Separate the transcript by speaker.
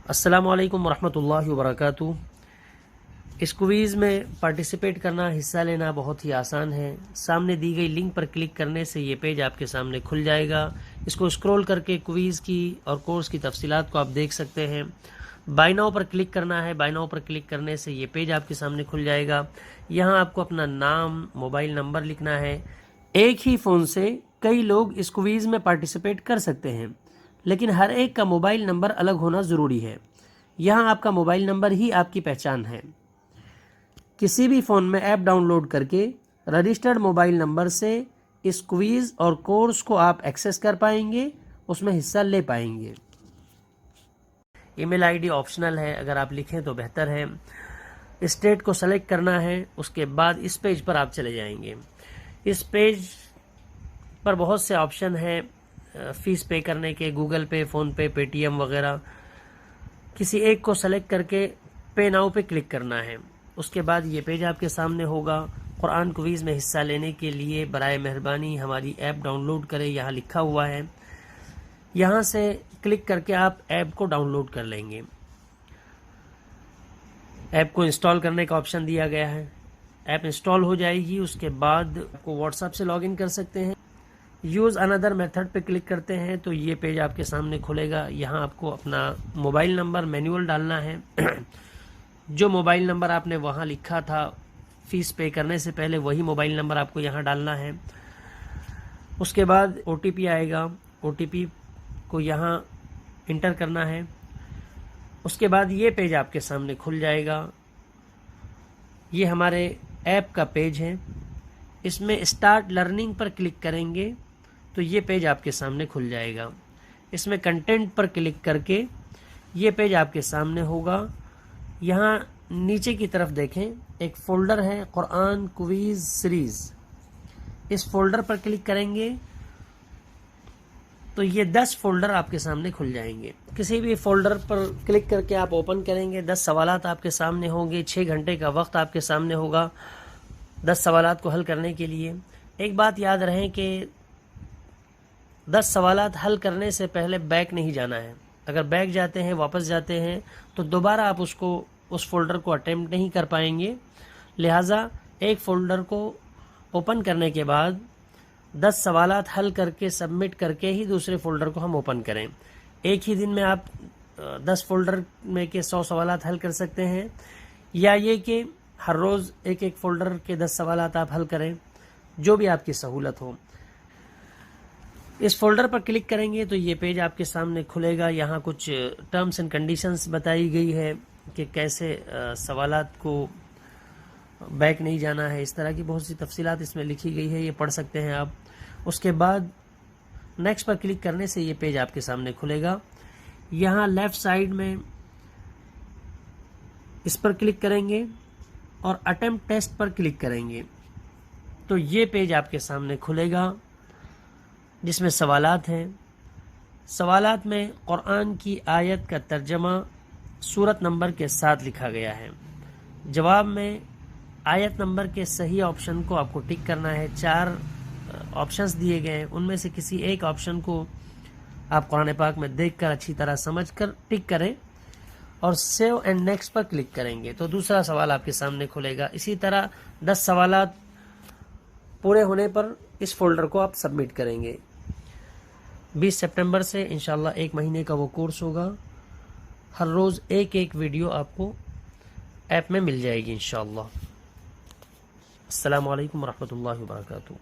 Speaker 1: السلام علیکم ورحمۃ اللہ وبرکاتہ۔ اس کویز میں پارٹیسپیٹ کرنا، حصہ لینا بہت ہی آسان ہے۔ سامنے دی گئی لنک پر کلک کرنے سے یہ پیج آپ کے سامنے کھل جائے گا۔ اس کو اسکرول کر کے کویز کی اور کورس کی تفصیلات کو آپ دیکھ سکتے ہیں۔ بائی ناؤ پر کلک کرنا ہے۔ بائی ناؤ پر کلک کرنے سے یہ پیج آپ کے سامنے کھل جائے گا۔ یہاں آپ کو اپنا نام، موبائل نمبر لکھنا ہے۔ ایک ہی فون سے کئی لوگ اس کویز میں پارٹیسپیٹ کر سکتے ہیں، لیکن ہر ایک کا موبائل نمبر الگ ہونا ضروری ہے۔ یہاں آپ کا موبائل نمبر ہی آپ کی پہچان ہے۔ کسی بھی فون میں ایپ ڈاؤن لوڈ کر کے رجسٹرڈ موبائل نمبر سے اس کویز اور کورس کو آپ ایکسس کر پائیں گے، اس میں حصہ لے پائیں گے۔ ای میل آئی ڈی آپشنل ہے، اگر آپ لکھیں تو بہتر ہے۔ اسٹیٹ کو سلیکٹ کرنا ہے، اس کے بعد اس پیج پر آپ چلے جائیں گے۔ اس پیج پر بہت سے آپشن ہیں فیس پے کرنے کے، گوگل پے، فون پے، پے ٹی ایم وغیرہ۔ کسی ایک کو سلیکٹ کر کے پے ناؤ پہ کلک کرنا ہے۔ اس کے بعد یہ پیج آپ کے سامنے ہوگا۔ قرآن کویز میں حصہ لینے کے لیے برائے مہربانی ہماری ایپ ڈاؤن لوڈ کریں، یہاں لکھا ہوا ہے۔ یہاں سے کلک کر کے آپ ایپ کو ڈاؤن لوڈ کر لیں گے۔ ایپ کو انسٹال کرنے کا آپشن دیا گیا ہے۔ ایپ انسٹال ہو جائے گی، اس کے بعد آپ کو واٹس ایپ سے لاگ ان کر سکتے ہیں۔ یوز اندر میتھڈ پہ کلک کرتے ہیں تو یہ پیج آپ کے سامنے کھلے گا۔ یہاں آپ کو اپنا موبائل نمبر مینول ڈالنا ہے۔ جو موبائل نمبر آپ نے وہاں لکھا تھا فیس پے کرنے سے پہلے، وہی موبائل نمبر آپ کو یہاں ڈالنا ہے۔ اس کے بعد او ٹی پی آئے گا، او ٹی پی کو یہاں انٹر کرنا ہے۔ اس کے بعد یہ پیج آپ کے سامنے کھل جائے گا۔ یہ ہمارے ایپ کا پیج ہے۔ اس میں اسٹارٹ لرننگ پر کلک کریں گے تو یہ پیج آپ کے سامنے کھل جائے گا۔ اس میں کنٹینٹ پر کلک کر کے یہ پیج آپ کے سامنے ہوگا۔ یہاں نیچے کی طرف دیکھیں، ایک فولڈر ہے قرآن کویز سیریز۔ اس فولڈر پر کلک کریں گے تو یہ 10 فولڈر آپ کے سامنے کھل جائیں گے۔ کسی بھی فولڈر پر کلک کر کے آپ اوپن کریں گے، 10 سوالات آپ کے سامنے ہوں گے۔ 6 گھنٹے کا وقت آپ کے سامنے ہوگا 10 سوالات کو حل کرنے کے لیے۔ ایک بات یاد رہیں کہ 10 سوالات حل کرنے سے پہلے بیک نہیں جانا ہے۔ اگر بیک جاتے ہیں، واپس جاتے ہیں تو دوبارہ آپ اس فولڈر کو اٹیمپٹ نہیں کر پائیں گے۔ لہٰذا ایک فولڈر کو اوپن کرنے کے بعد 10 سوالات حل کر کے سبمٹ کر کے ہی دوسرے فولڈر کو ہم اوپن کریں۔ ایک ہی دن میں آپ 10 فولڈر میں کے 100 سوالات حل کر سکتے ہیں، یا یہ کہ ہر روز ایک فولڈر کے 10 سوالات آپ حل کریں، جو بھی آپ کی سہولت ہو۔ اس فولڈر پر کلک کریں گے تو یہ پیج آپ کے سامنے کھلے گا۔ یہاں کچھ ٹرمز اینڈ کنڈیشنز بتائی گئی ہے کہ کیسے سوالات کو بیک نہیں جانا ہے، اس طرح کی بہت سی تفصیلات اس میں لکھی گئی ہے، یہ پڑھ سکتے ہیں آپ۔ اس کے بعد نیکسٹ پر کلک کرنے سے یہ پیج آپ کے سامنے کھلے گا۔ یہاں لیفٹ سائیڈ میں اس پر کلک کریں گے اور اٹیمپٹ ٹیسٹ پر کلک کریں گے تو یہ پیج آپ کے سامنے کھلے گا، جس میں سوالات ہیں۔ سوالات میں قرآن کی آیت کا ترجمہ سورت نمبر کے ساتھ لکھا گیا ہے۔ جواب میں آیت نمبر کے صحیح آپشن کو آپ کو ٹک کرنا ہے۔ 4 آپشنز دیے گئے ہیں، ان میں سے کسی ایک آپشن کو آپ قرآن پاک میں دیکھ کر اچھی طرح سمجھ کر ٹک کریں اور save and next per click کریں گے تو دوسرا سوال آپ کے سامنے کھلے گا۔ اسی طرح 10 سوالات پورے ہونے پر اس فولڈر کو آپ سبمٹ کریں گے۔ 20 سپٹمبر سے انشاءاللہ 1 مہینے کا وہ کورس ہوگا۔ ہر روز ایک ویڈیو آپ کو ایپ میں مل جائے گی انشاءاللہ۔ السلام علیکم ورحمۃ اللہ وبرکاتہ۔